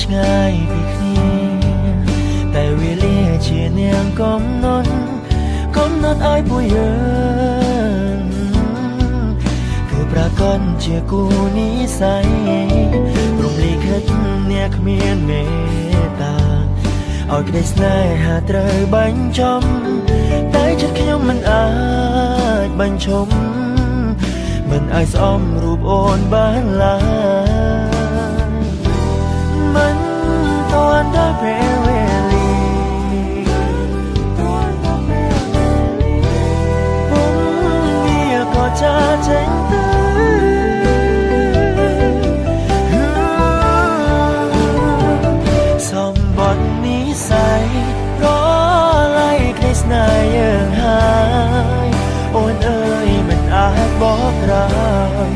ឆ្ងាយពីគ្នាតែវេលាជានាងកំណត់ឲ្យពួកយើងគឺប្រកបជាគូនិស្ស័យព្រមលិខិតអ្នកគ្មានមេត្តាឲ្យក្តីស្នេហាត្រូវបញ្ចំតែចិត្តខ្ញុំមិនអាចបញ្ឈប់មិនអាចស្អំរូបអូនបានឡើយមិនទាន់ដល់ពេលវេលាក៏ចាចេញទៅសម្បត្តិនិស្ស័យរលាយក្តីស្នេហ៍យើងហើយអូនអើយមិនអាចបកក្រោយ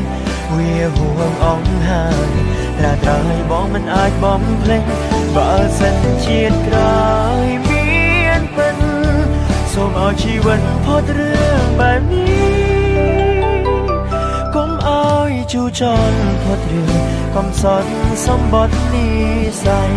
វាហួងអង្ហើយត្រាត្រឲ្យបងមិនអាចបំភ្លេចបើសិនជាតិក្រោយមានពិនសូមឲ្យជីវិតផុតរឿងបែបនេះកុំឲ្យជូរចត់ផុតរឿងកំសត់សម្បត្តិនិស្ស័យ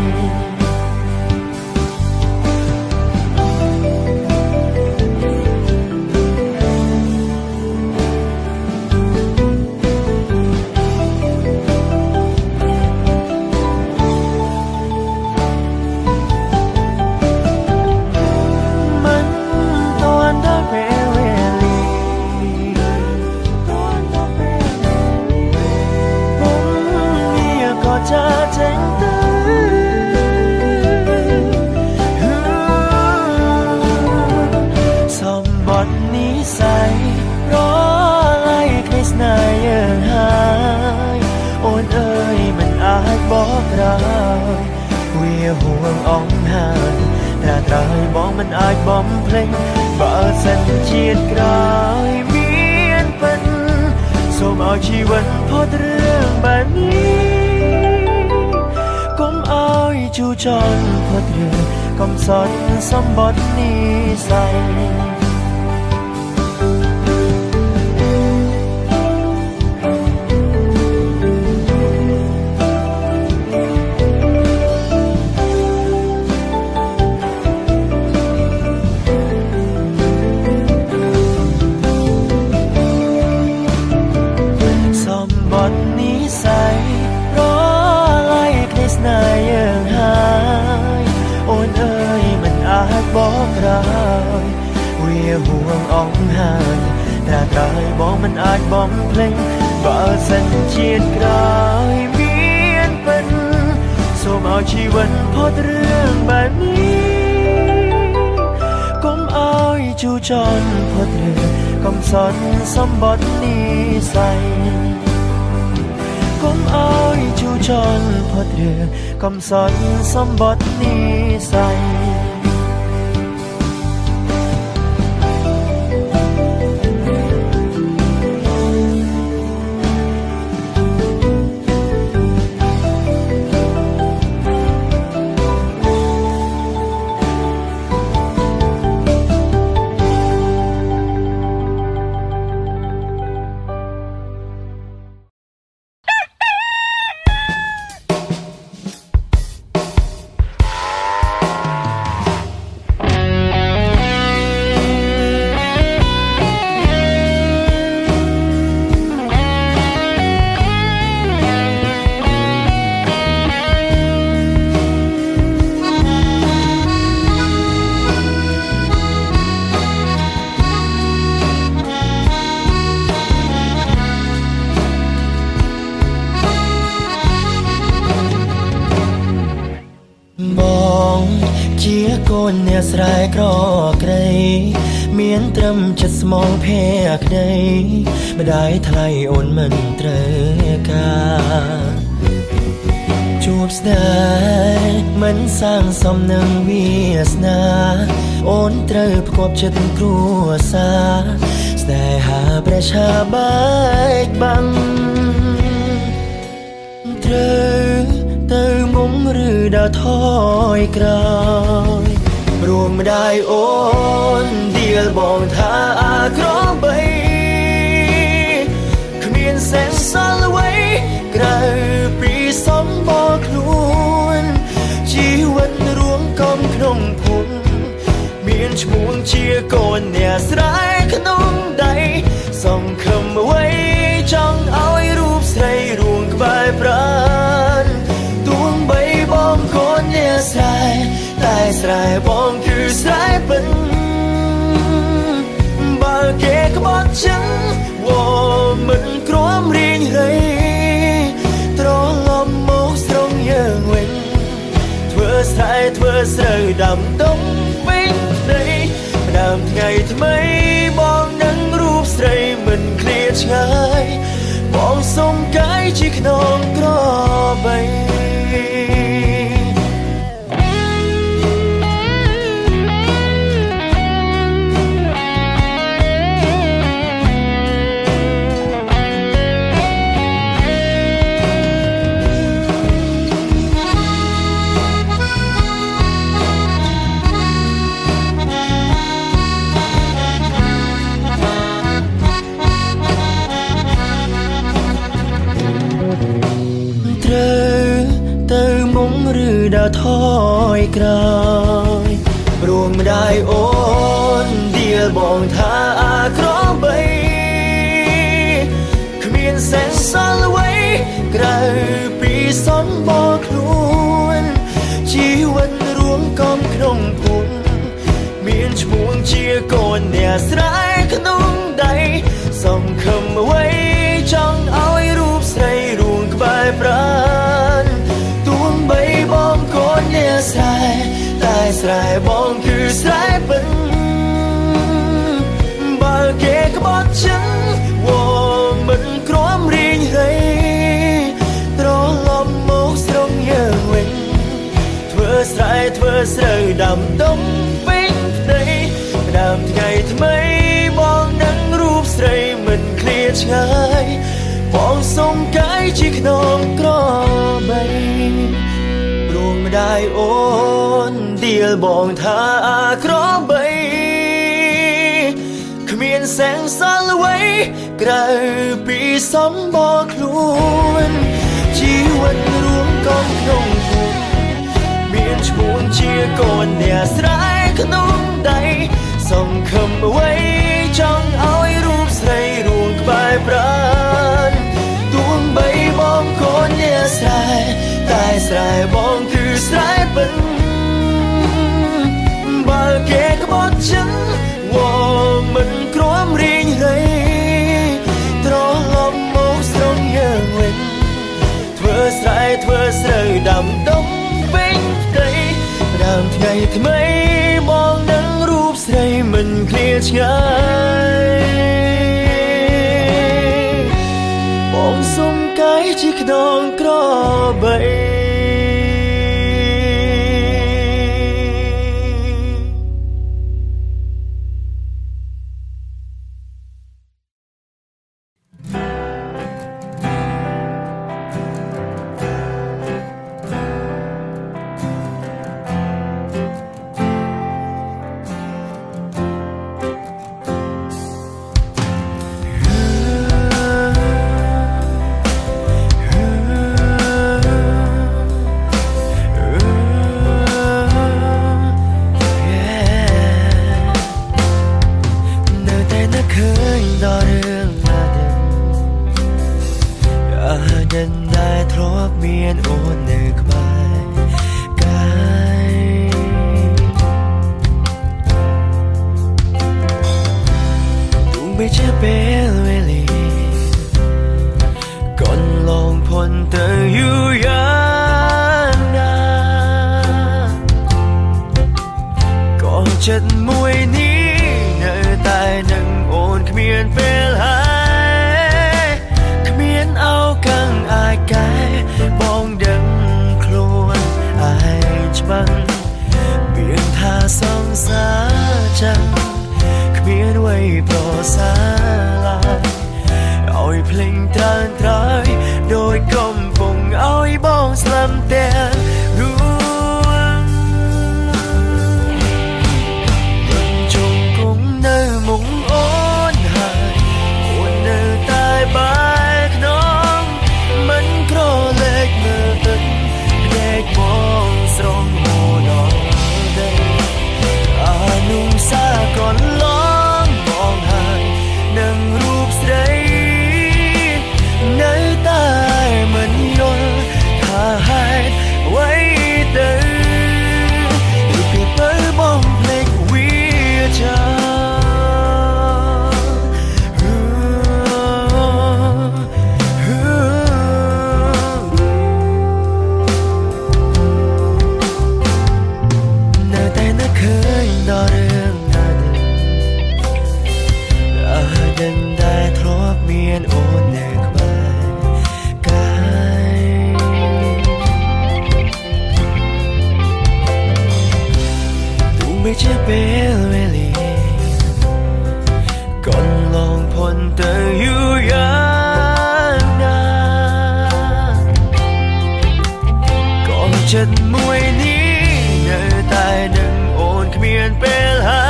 ហួងអង្ហើយត្រាត្រឲ្យបងមិនអាចបំភ្លេចបើសិនជាតិក្រោយមានពិនសូមឲ្យជីវិតផុតរឿងបែបនេះកុំឲ្យជូរចត់ផុតរឿងកំសត់សម្បត្តិនិស្ស័យបកក្រោយវាហួងអង្ហើយត្រាត្រឲ្យបងមិនអាចបំភ្លេចបើសិនជាតិក្រោយមានពិនសូមឲ្យជីវិតផុតរឿងបែបនេះកុំឲ្យជូរចត់ផុតរឿងកំសត់សម្បត្តិនិស្ស័យកុំឲ្យជូរចត់ផុតរឿងកំសត់សម្បត្តិនិស្ស័យកូនអ្នកស្រែក្រក្រៃមានត្រឹមចិត្តស្មងភ័ក្រក្តីម្ដាយថ្លៃអូនមិនត្រូវការជួបស្នេហ៍មិនសាងសមនឹងវាសនាអូនត្រូវផ្គប់ចិត្តគ្រួសារស្នេហាប្រជាបែកបាំងត្រូវទៅមុំឬដើរថយក្រោយរួមម្ដាយអូនឌៀលបងថាអាក្របីគ្មាន សេសសល់អ្វីក្រៅពីសំបកខ្លួន ក្នុងភូមិមានឈ្មោះជាកូនអ្នកស្រែក្នុងដៃសង្ឃឹមអ្វីចង់ឲ្យរូបស្រីរួងក្បែរប្រាណទួងបីបងកូនអ្នកស្រែតែស្រែបងគឺស្រែពិនបើគេក្បត់ចឹងវមិនគ្រាំរៀងរៃត្រឡប់មកស្រងយើងវិញធ្វើស្រែធ្វើស្រូវដាំដុំវិញដីដើមថ្ងៃថ្មីបងនឹងរូបស្រីមិនឃ្លាតឆ្ងាយបងសុំកាយជាខ្នងក្របីឬដើរថយក្រោយរួមម្ដាយអូនដៀលបងថាអាក្របីគ្មានសែនសល់អ្វីក្រៅពីសន្មតខ្លួនជីវិតរួមកំក្នុងភូមិមានឈ្មោះជាកូនអ្នកស្រែក្នុងដៃសង្ឃឹមអ្វីចង់ឲ្យរូបស្រីរួងក្បែរប្រាណបីបងកូនអ្នកស្រែតែស្រែបងគឺស្រែពិនបើគេក្បត់ចឹងវមិនគ្រាំរៀងរៃត្រឡប់មកស្រងយើងវិញធ្វើស្រែធ្វើស្រូវដាំដុំវិញដីដើមថ្ងៃថ្មីបងនឹងរូបស្រីមិនឃ្លាតឆ្ងាយបងសុំកាយជាខ្នងក្របីម្ដាយអូនដៀលបងថាអាក្របីគ្មានសែងសល់អ្វីក្រៅពីសំបកខ្លួនជីវិតរួមកំក្នុងភូមិមានឈ្មោះជាកូនអ្នកស្រែក្នុងដៃសង្ឃឹមអ្វីចង់ឲ្យរូបស្រីរួងក្បែរប្រាណទួងបីបងកូនអ្នកស្រែតែស្រែបងគឺស្រែពិនបើគេក្បត់ចឹងវមិនគ្រាំរៀងរៃត្រឡប់មកស្រងយើងវិញធ្វើស្រែធ្វើស្រូវដាំដុំវិញដីដើមថ្ងៃថ្មីបងនឹងរូបស្រីមិនឃ្លាតឆ្ងាយបងសុំកាយជាខ្នងក្របីចិត្តមួយនេះនៅតែនឹងអូនគ្មានពេលហើយគ្មានឱកាសអាចកែបងដឹងខ្លួនឯងច្បាស់មានថាសង្សារចាំគ្មានអ្វីប្រសើរឡើយឲ្យភ្លេងត្រើនត្រើយដោយកំពុងឲ្យបងស្លាប់ទាំងបងស្រងហូរដល់ ចិត្តមួយនេះនៅតែនឹងអូនគ្មានពេលហើ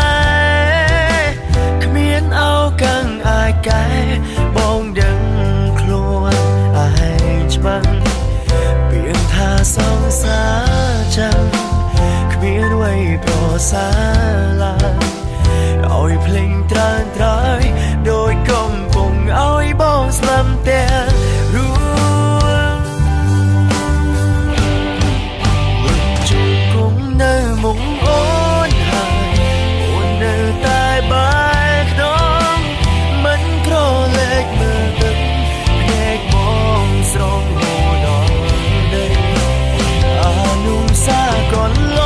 យគ្មានឱកាសអាចកែបងដឹងខ្លួនឯងច្បាស់ពីថាសងសាចាំគ្មានអ្វីប្រសើរឡើយឲ្យភ្លេងត្រើនត្រើយដោយកំពុងឲ្យបងស្លាប់តែរួងជុំគង់នៅមុខអូនហើយអូននៅតែបែរក្នុងមិនក្រឡេកមើលទឹកភ្នែកបងស្រងហូរដល់ដីអនុសាកន្ល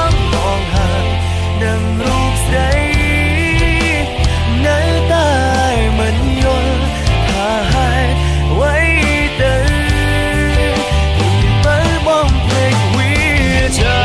ងបងហើយនឹងរូបស្រីនៅតែមិនយល់ថាហេតុអ្វីទៅបើបងភ្លេចវាចា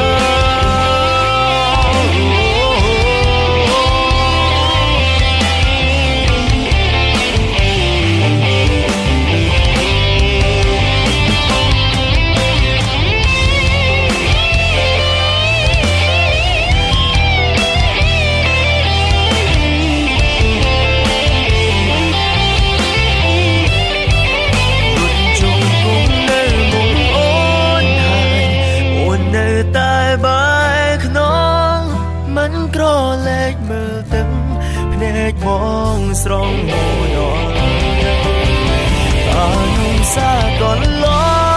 ក្រឡេកមើលទឹកភ្នែកបងស្រងហូរដល់អនុសាកន្ល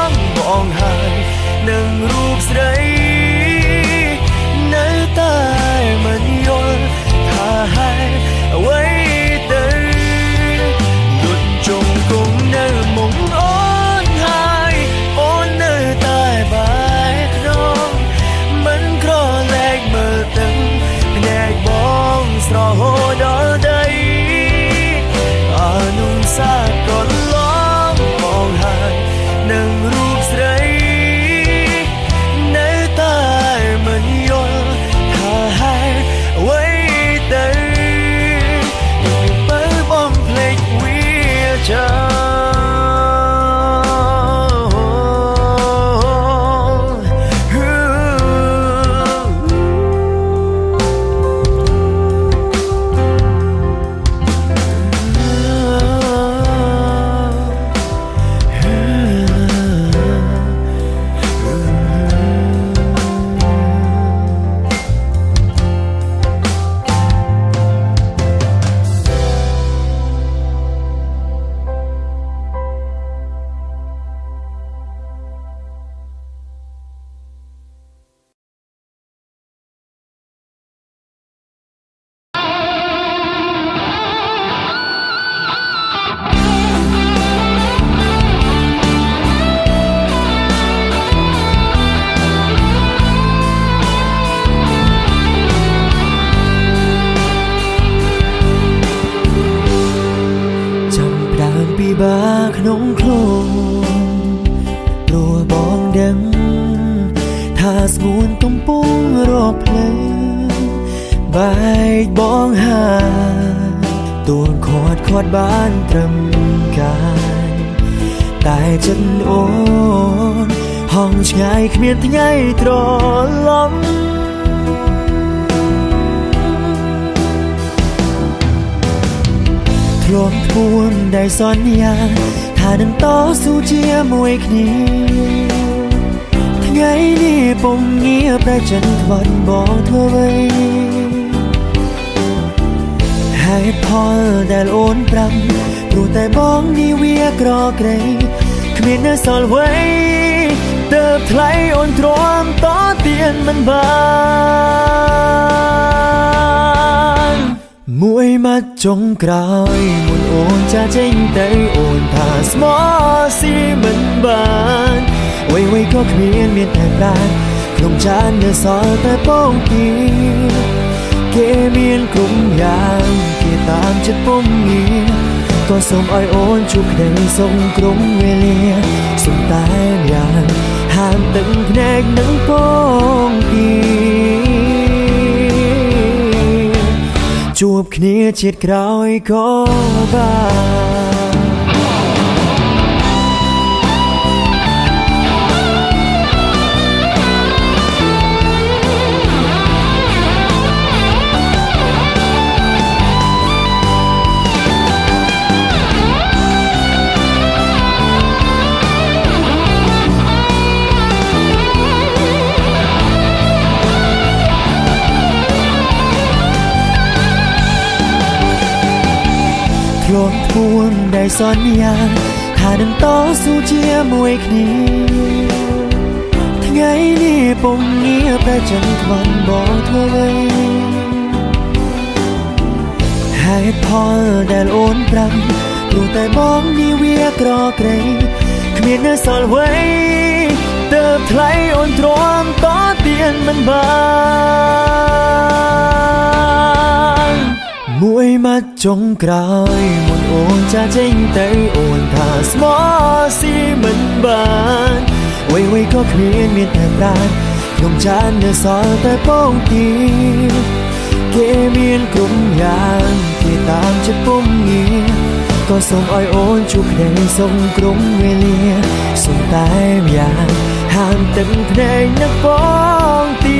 ងបងហើយនឹងរូបស្រីនៅតែមិនយល់ថាហេតុអ្វីទៅលុតជុំគង់នៅមុខអូនហើយអូននៅតែបែរក្នុងមិនក្រឡេកមើលទឹកភ្នែកបងស្រហូរដល់ដីអនុសាកន្លងបងហើយនឹងរូបស្រីនៅតែមិនយល់ថាហេតុអ្វីទៅបើបងភ្លេចវាចាបាក្នុងខ្លួនព្រោះបងដឹងថាស្ងួនកំពុងរកភ្លើងបែកបងហើយទួនខាត់បានត្រឹមកាយតែចិត្តអូនហងឆ្ងាយគ្មានថ្ងៃត្រឡប់ធ្លាប់ពួនได้សន្យាថានឹងតស៊ូជាមួយគ្នាថ្ងៃនេះពុំងារប្រចិនខ្វាត់បងធ្វើអ្វីហេតុផលដែលអូនប្រាប់ព្រោះតែបងនេះវាក្រក្រៃគ្មាននៅសល់អ្វីទើបថ្លៃអូនទ្រាំតទៀនមិនបានមួយម៉ាត់ចុងក្រោយមុនអូនចាចេញទៅអូនថាស្មោះស៊ីមិនបានអ្វីក៏គ្មានតែប្រាណក្នុងចាននៅសល់តែពងទាគេមានគ្រប់យ៉ាងគេតាមចិត្តពុំងារក៏សូមឲ្យអូនជួបក្តីសុខគ្រប់វេលាសុំតែយ៉ាងហាមទឹកភ្នែកនឹងពងទាជួបគ្នាជាតិក្រោយក៏បាន ได้สอนอย่างถ้าនឹងតស៊ូជាមួយគ្នាថ្ងៃនេះពុំងៀបតែចឹងខ្វល់បងធ្វើអ្វីហេតុផលដែលអូនប្រាប់ព្រោះតែបងនេះវាក្រក្រៃគ្មាននៅសល់អ្វីទើបថ្លៃអូនទ្រាំតទៀនមិនបានមួយម៉ាត់ចុងក្រោយមុនអូនចាចេញទៅអូនថាស្មោះស៊ីមិនបានអ្វីៗក៏គ្មានតែប្រាណក្នុងចាននៅសល់តែពងទាគេមានគ្រប់យ៉ាងគេតាមចិត្តពុំងារក៏សូមឲ្យអូនជួបគ្នាសុំក្រុមវេលាសុំតែម្យ៉ាងហាមទឹកភ្នែកនឹកពងទា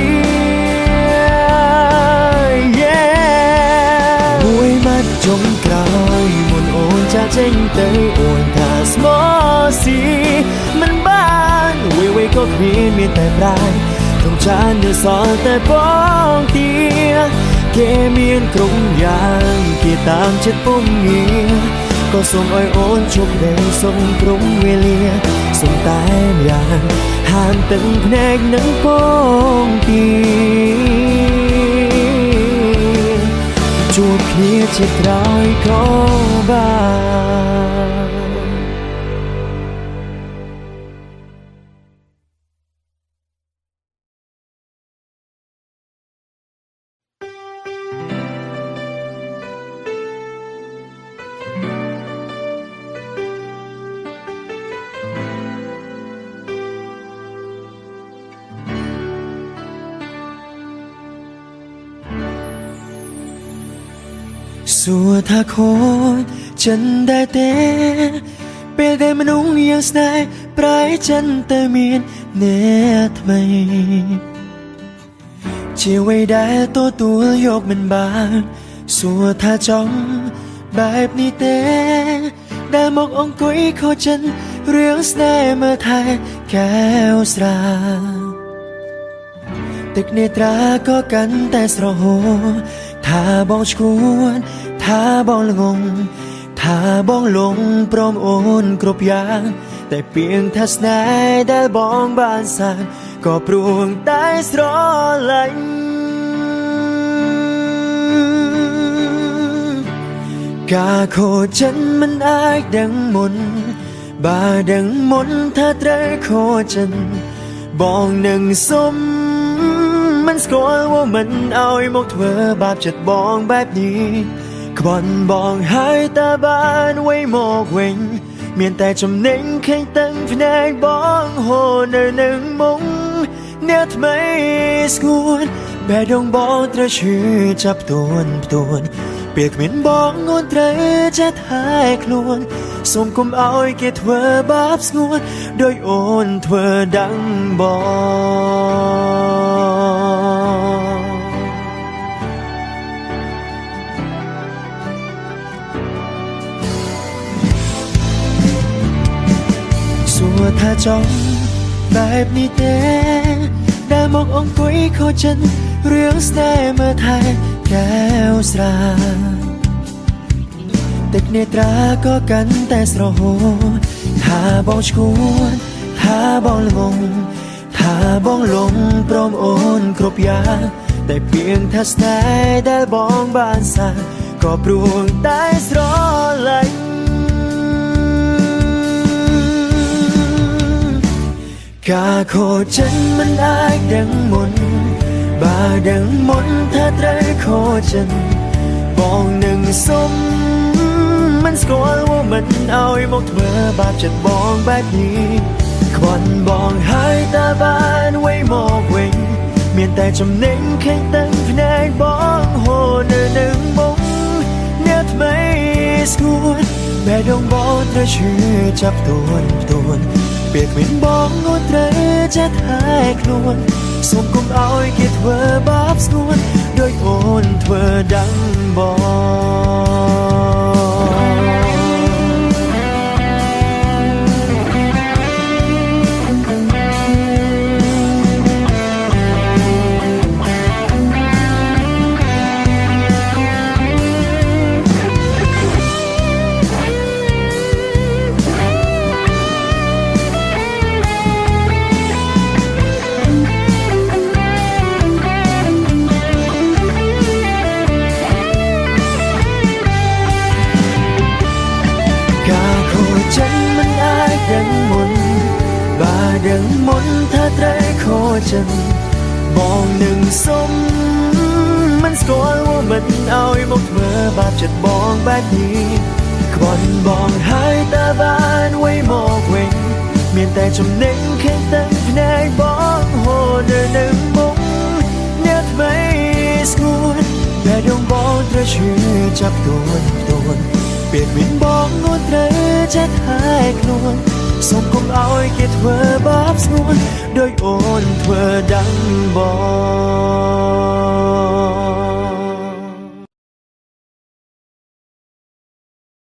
មួយម៉ាត់ចុងក្រោយមុនអូនចាចេញទៅអូនថាស្មោះស៊ីមិនបានអ្វីៗក៏គ្មានតែប្រាណក្នុងចាននៅសល់តែពងទាគេមានគ្រប់យ៉ាងគេតាមចិត្តពុំងារក៏សូមឲ្យអូនជួបគ្នាសុំក្រុមវេលាសុំតែម្យ៉ាងហាមទឹកភ្នែកនឹងពងទាជួបគ្នាជាក្រោយក៏បានសួរថាខូចចិនដែរទេពេលដែលមនុស្សយ៉ាងស្នេហ៍ប្រែចិនទៅមានអ្នកថ្មីជាអ្វីដែលទទួលយកមិនបានសួរថាចង់បែបនេះទេដែលមកអង្គុយខូចចិនរឿងស្នេហ៍មើលថែកែវស្រាទឹកនេត្រាក៏កាន់តែស្រហូរថាបងឈួនថាបងល្ងងថាបងលងព្រមអូនគ្រប់យ៉ាងតែពីងថាស្នេហ៍ដែលបងបានសាងក៏ព្រួងតែស្រឡាញ់ការខូចចិនមិនអាចដឹងមុនបើដឹងមុនថាត្រូវខូចចិនបងនឹងសុំមិនស្គាល់ว่าមិនឲ្យមកធ្វើបាបចិត្តបងបែបនេះក្បន់បងហើយតើបានអ្វីមកវិញមានតែចំណេញខេងតឹងភ្នែកបងហូរនៅនឹងមុងអ្នកថ្មីស្ងួនបេះដូងបងត្រូវឈឺចាប់ទួនពេលគ្មានបងអូនត្រូវចេះថែខ្លួនសូមកុំឲ្យគេធ្វើបាបស្ងួនដោយអូនធ្វើដាំងបងសួរថាចង់បែបនេះទេដែលមកអង្គុយខូចចិនរឿងស្នេហ៍មើលថែកែវស្រាទឹកនេត្រាក៏កាន់តែស្រហូរថាបងឈួនថាបងល្ងងថាបងលងព្រមអូនគ្រប់យ៉ាងតែពីងថាស្នេហ៍ដែលបងបានសាងក៏ព្រួងតែស្រឡាញ់ការខូចចិនមិនអាចដឹងមុនបើដឹងមុនថាត្រូវខូចចិនបងនឹងសុំមិនស្គាល់ว่าមិនឲ្យមកធ្វើបាបចិត្តបងបែបនេះក្បន់បងហើយតើបានអ្វីមកវិញមានតែចំណេញខេងតឹងភ្នែកបងហូរនៅនឹងមុងអ្នកថ្មីស្ងួនបេះដូងបងត្រូវឈឺចាប់ទួនពេលគ្មានបងអូនត្រូវចេះថែខ្លួនសូមកុំឲ្យគេធ្វើបាបស្ងួនដោយអូនធ្វើដាំងបង chân Bọn đừng sống Mình score của mình ôi một mơ bạp chật bọn bát nhì Còn bọn hai ta van quay một quỳnh Miền tay trong nếch khen tân này bọn hồ nơi nâng bóng Nhát vây skuôn Bè đông bọn tra chưa chấp tuôn Biệt mình bọn ngôn trễ chết hai luôn Xong không ôi kia thơ bóp xuống Đôi ôn thơ đắng bó